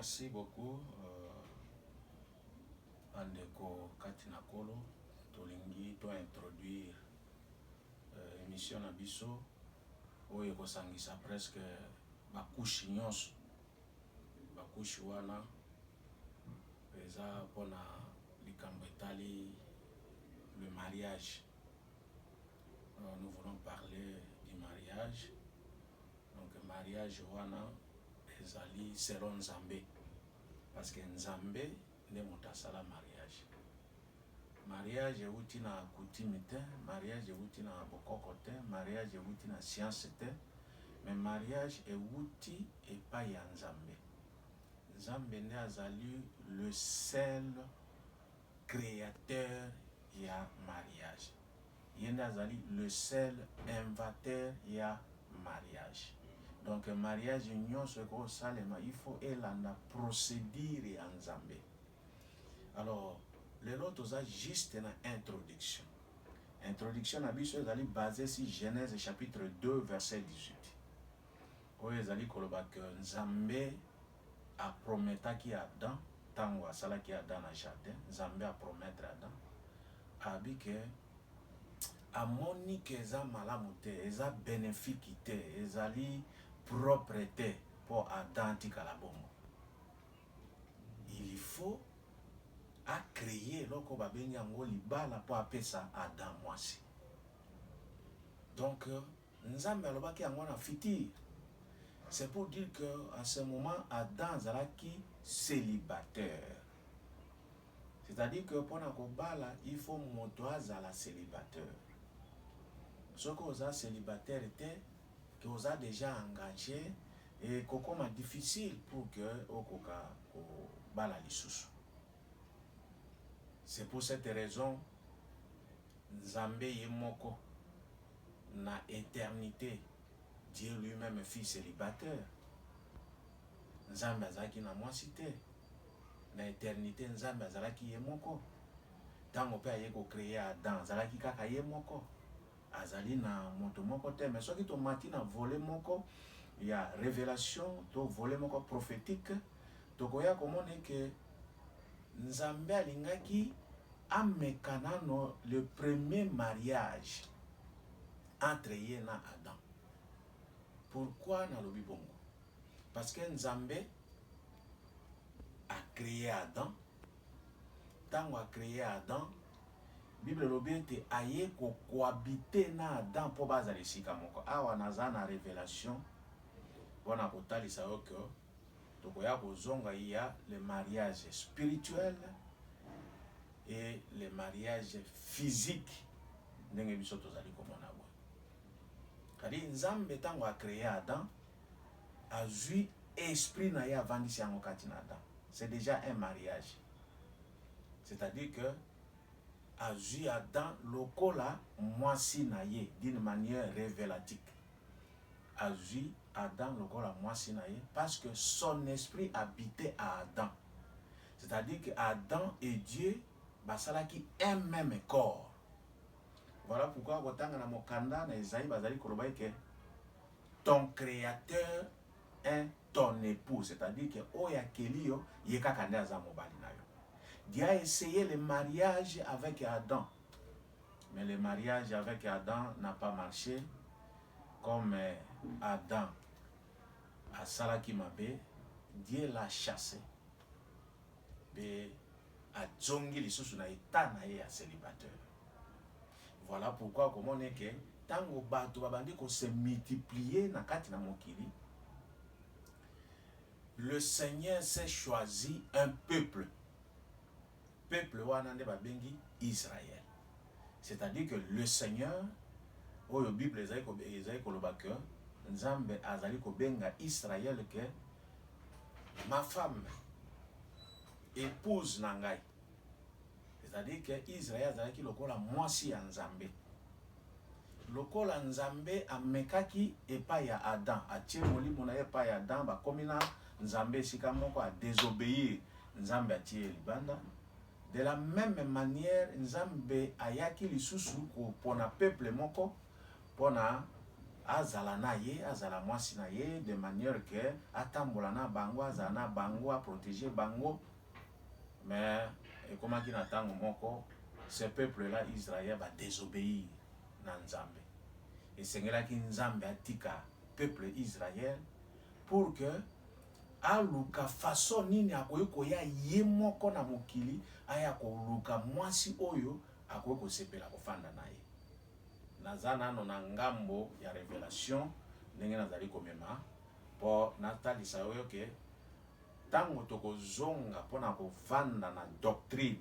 Merci beaucoup, Andeko Katinakolo. Tolingi to introduire émission na biso oyo kosangisa presque bakushi nyonso bakushi wana eza pona likambo etali le mariage. Nous voulons parler du mariage. Donc mariage wana ezali selon Nzambe parce que Nzambe nde moto asala mariage. Mariage euti na coutume te, mariage euti na bokoko te, mariage euti na science te, mais mariage euti epai ya Nzambe. Nzambe nde azali le seul créateur ya mariage. Ye nde azali le seul inventeur ya mariage. Donc mariage nyonso eko salema il faut elanda procédure ya Nzambe. Alors lelo toza juste na introduction. Introduction na biso ezali basé sur Genèse chapitre 2 verset 18. Oyo ezali koloba que Nzambe a prometaki Adam tango asalaki Adam na jardin. Nzambe a promettre Adam abi que amoni que eza malamu te, eza bénéfique te, ezali propre te pour Adam tikala bongo. Il faut à créer loko babengi yango libala po apesa Adam mwasi. Donc Nzambe alobaki yango na fitir. C'est pour dire que à ce moment Adam zalaki célibataire. C'est-à-dire que pour nakobala il faut moto azala célibataire. Ce que oza célibataire était que oza déjà engagé et kokoma difficile pour que okoka ko bala lisusu. C'est pour cette raison Nzambe yemoko na éternité Dieu lui-même fut célibataire. Nzambe azaki na mwasi te. Na éternité Nzambe azalaki yemoko. Tango pe aye ko créer Adam azalaki kaka yemoko. Azali na moto moko te, mais soki to mati na volet moko ya révélation to volet moko prophétique tokoya komone que Nzambe alingaki amekana no le premier mariage entre ye na Adam. Pourquoi na lobi bongo? Parce que Nzambe a créé Adam. Tango a créé Adam, Bible lobi ete aye ko cohabiter na Adam po bazali sika moko. Awa naza na révélation wana kotalisa yo que tokoya kozonga ya le mariage spirituel et le mariage physique ndenge biso tozali komona bo. Kadi Nzambe tango a créé Adam a zui esprit na ye avandisi yango kati na Adam. C'est déjà un mariage. C'est-à-dire que a zui Adam lokola mwasi na ye d'une manière révélatique. A zui Adam lokola mwasi na ye parce que son esprit habitait à Adam. C'est-à-dire que Adam et Dieu basalaki un même corps. Voilà pourquoi kotanga na mokanda na Esaïe bazali koloba que ton créateur est ton époux. C'est-à-dire que oya kelio yekaka nde aza mobali na yo. Dieu a essayé le mariage avec Adam. Mais le mariage avec Adam n'a pas marché. Comme Adam a salaki mabe, Dieu l'a chassé. Et a djongi lisusu na état na ye ya célibataire. Voilà pourquoi comme on est que tango bato babandi ko se multiplier na kati na mokili, le Seigneur s'est choisi un peuple. Peuple wana nde babengi Israël. C'est-à-dire que le Seigneur oyo Bible ezali koloba que Nzambe azali kobenga Israël que ma femme épouse na ngai. C'est-à-dire que Israël azalaki lokola mwasi ya Nzambe. Lokola Nzambe amekaki epai ya Adam, atie molimo na epai ya Adam bakomi na Nzambe esika moko a désobéir, Nzambe atie libanda. De la même manière, Nzambe ayaki lisusu pona peuple moko pona azala na ye, azala mwasi na ye, de manière que atambola na bango, azala na bango, a protéger bango. Mais comment qui n'attend moko, ce peuple-là, Israël, va désobéir na Nzambe. Et c'est là que Nzambe a tika peuple Israël pour que aluka façon nini akoyi koya ye moko na mokili aya koluka mwasi oyo akoyi kosepela kofanda na ye. Naza nano na ngambo ya révélation ndenge nazali komema po natalisa oyo ke tango tokozonga mpona kovanda na doctrine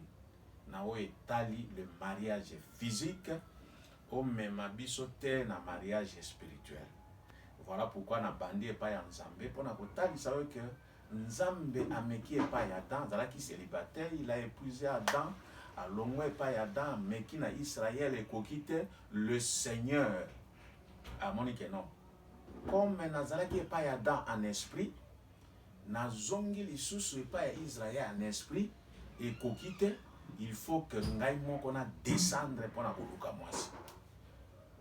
na oyo etali le mariage physique omema biso te na mariage spirituel. Voilà pourquoi na bandi epai ya Nzambe mpona kotalisa oyo ke Nzambe ameki epai ya Adam, azalaki célibataire, il a épousé Adam, alongo epai ya Adam, ameki na Israël ekoki te, le Seigneur amoni ke non. Comme nazalaki epai ya Adam en esprit, nazongi lisusu epai ya Israël en esprit, ekoki te, il faut que ngai moko na descendre mpona koluka mwasi.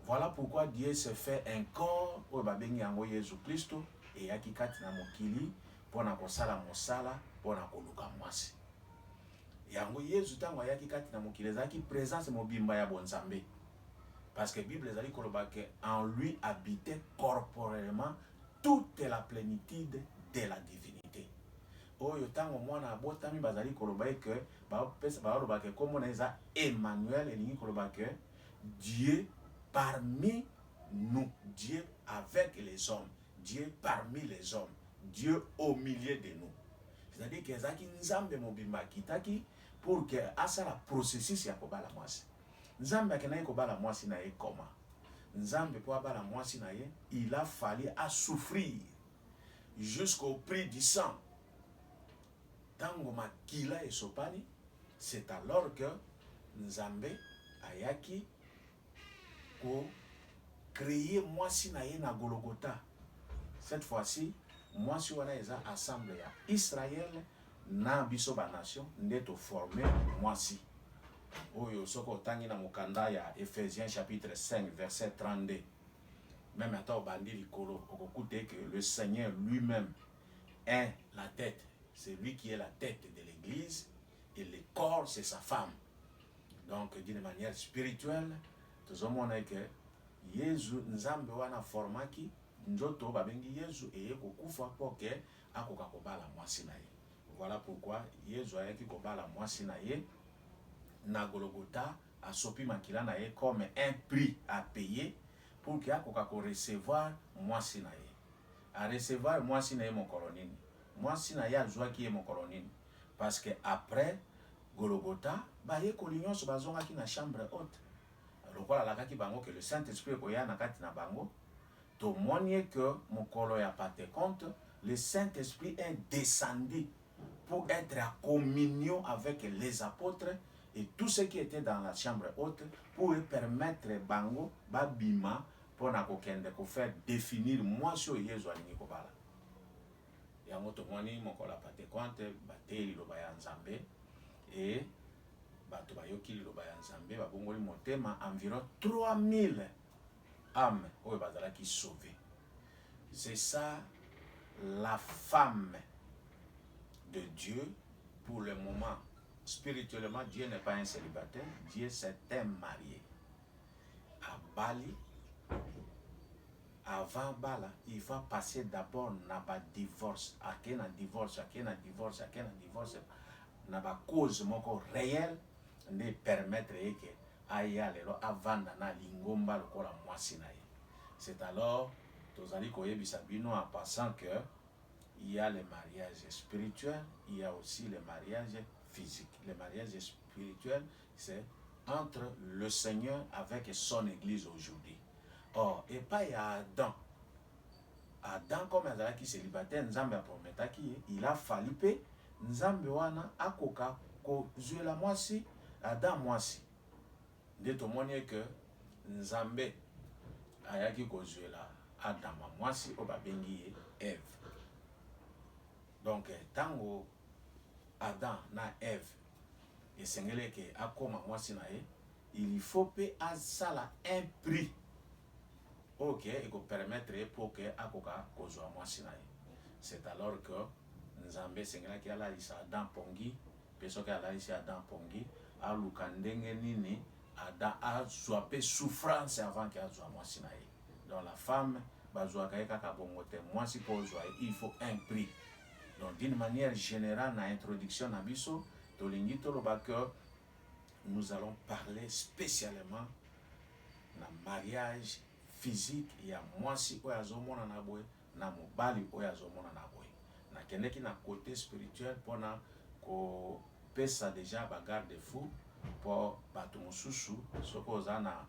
Voilà pourquoi Dieu se fait un corps oyo babengi yango Yesu Kristo eyaki kati na mokili mpona kosala mosala mpona koluka mwasi. Yango Yesu ntango ayaki kati na mokili ezalaki présence mobimba ya bonzambe. Parce que Bible ezali koloba ke en lui habitait corporellement toute la plénitude de la divinité. Oyo ntango mwana abotami bazali koloba ke baloba ke kombo na eza Emmanuel, elingi koloba ke Dieu parmi nous, Dieu avec les hommes, Dieu parmi les hommes, Dieu au milieu de nous. C'est-à-dire que ezaki Nzambe mobimba kitaki pour que asala processus ya kobala mwasi. Nzambe akenaki kobala mwasi na ye koma. Nzambe po abala mwasi na ye, il a fallu à souffrir jusqu'au prix du sang. Tango makila esopani, c'est alors que Nzambe ayaki ko créer mwasi na ye na Golgotha. Cette fois-ci, mwasi wana eza assemblée ya Israël na biso ba nation ndeto formé mwasi. Oyo soko otangi na mokanda ya Ephésiens chapitre 5 verset 32. Même ata obandi likolo okokute que le Seigneur lui-même est la tête. C'est lui qui est la tête de l'église et le corps c'est sa femme. Donc d'une manière spirituelle, tozomona que Yesu Nzambe wana formaki njoto babengi Yesu eye kokufa poke akoka kobala mwasi na ye. Voilà pourquoi Yesu ayaki kobala mwasi na ye na Golgotha asopi makila na ye comme un prix à payer pour que akoka ko recevoir mwasi na ye. A recevoir mwasi na ye mokolo nini? Mwasi na ye azwaki ye mokolo nini? Parce que après Golgotha baye kolinyoso bazongaki na chambre haute. Lokola lakaki bango que le Saint-Esprit koya na kati na bango, to monier que mokolo ya Pentecôte, le Saint-Esprit est descendu pour être en communion avec les apôtres et tous ceux qui étaient dans la chambre haute pour permettre bango babima pour na kokende ko faire définir moi sur Yesu alingi kobala. Yango to moni mokolo ya Pentecôte bateli loba ya Nzambe et bato bayoki liloba ya Nzambe babongoli motema environ 3000 âmes oyo bazalaki sauvées. C'est ça la femme de Dieu pour le moment. Spirituellement, Dieu n'est pas un célibataire, Dieu c'est un marié. À Bali, avant Bala, il va passer d'abord dans divorce, à divorce, na ba cause moko réelle ne permettre que aya lelo avanda na lingomba lokola mwasi na ye. C'est alors tozali koyebisa bino en passant que il y a le mariage spirituel, il y a aussi le mariage physique. Le mariage spirituel, c'est entre le Seigneur avec son église aujourd'hui. Or, et pas il y a Adam. Adam comme azalaki célibataire, Nzambe a prometaki, il a fallu pe Nzambe wana akoka ko zuela mwasi, Adam mwasi. Nde tomoni que Nzambe ayaki ko zuela Adam mwasi o babengi ye Ève. Donc tango Adam na Ève esengeli ke akoma mwasi na ye, il faut pe asala un prix ok et ko permettre pour que akoka kozwa mwasi na ye. C'est alors que nzambe sengelaki alalisa Adam pongi pe soki alalisi Adam pongi aluka ndenge nini Adam azwa pe souffrance avant que azwa mwasi na ye. Donc la femme bazwaka ye kaka bongo te, mwasi po ozwa ye il faut un prix. Donc d'une manière générale na introduction na biso tolingi toloba que nous allons parler spécialement na mariage physique ya mwasi oyo azomona na boye na mobali oyo azomona na boye. Nakendeki na côté spirituel mpona kopesa déjà bagarde fou mpo bato mosusu soki oza na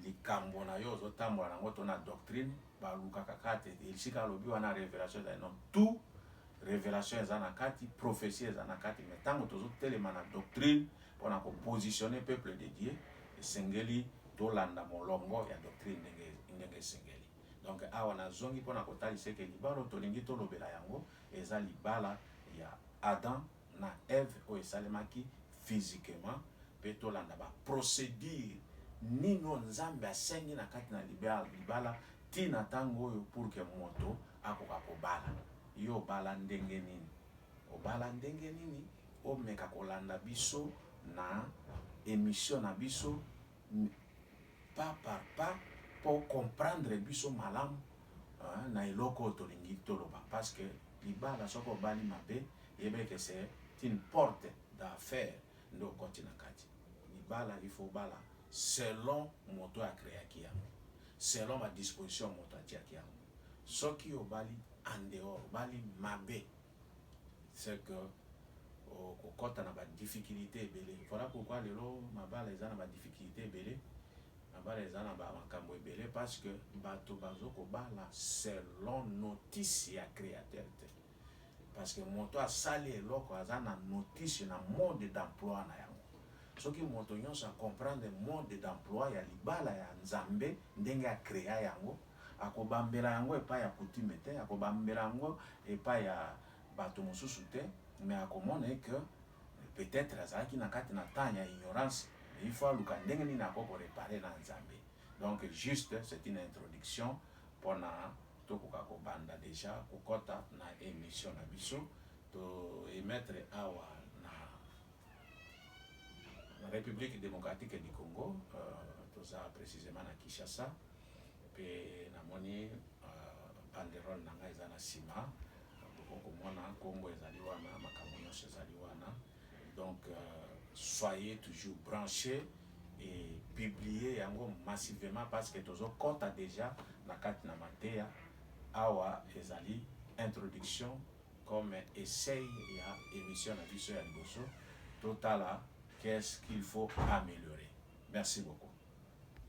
likambo na yo ozotambola nango to na doctrine balukaka kaka te esika alobi wana révélation ezali non tout révélation eza na kati, prophétie eza na kati, mais ntango tozotelema na doctrine mpona kopositionner peuple de Dieu esengeli tolanda molongo ya doctrine ndenge esengeli. Donc awa nazongi mpona kotalisa eke libala tolingi tolobela yango eza libala ya Adam na Eve oyo esalemaki physiquement mpe tolanda baprocédure nino nzambe asengi na kati na libala ntina ntango oyo pour ke moto akoka kobala. Yo obala ndenge nini? Obala ndenge nini? Omeka kolanda biso na émission na biso pas par pas pour comprendre biso malamu na eloko tolingi toloba parce que libala soko obali mabe yebeke c'est une porte d'affaires ndo koti na kati. Libala il faut bala selon moto akreaki yango, selon ma disposition moto atiaki yango. Soki obali en dehors obali mabe c'est que okota na ba difficulté ebele. Voilà pourquoi lelo mabala eza na ba difficulté ebele, mabala eza na ba makambo ebele parce que bato bazokobala selon notice ya créateur te. Parce que moto asali eloko aza na notice na mode d'emploi na yango. Soki moto nyonso comprendre mode d'emploi ya libala ya nzambe ndenge akrea yango akobambela yango epai ya coutume te, akobambela yango epai ya bato mosusu te, mais akomona que peut-être azalaki na kati na temps ya ignorance, il faut aluka ndenge nini akoko réparer na nzambe. Donc juste c'est une introduction pona tokoka kobanda déjà kokota na émission na biso to émettre awa na République démocratique du Congo, toza précisément na Kinshasa pe namoni banderole na ngai eza na nsima okomona Congo ezali wana makambo nyonso ezali wana. Donc soyez toujours branchés et publiez yango massivement parce que tozokota déjà na kati na mateya awa ezali introduction comme essai ya émission na biso ya liboso totala qu'est-ce qu'il faut améliorer. Merci beaucoup.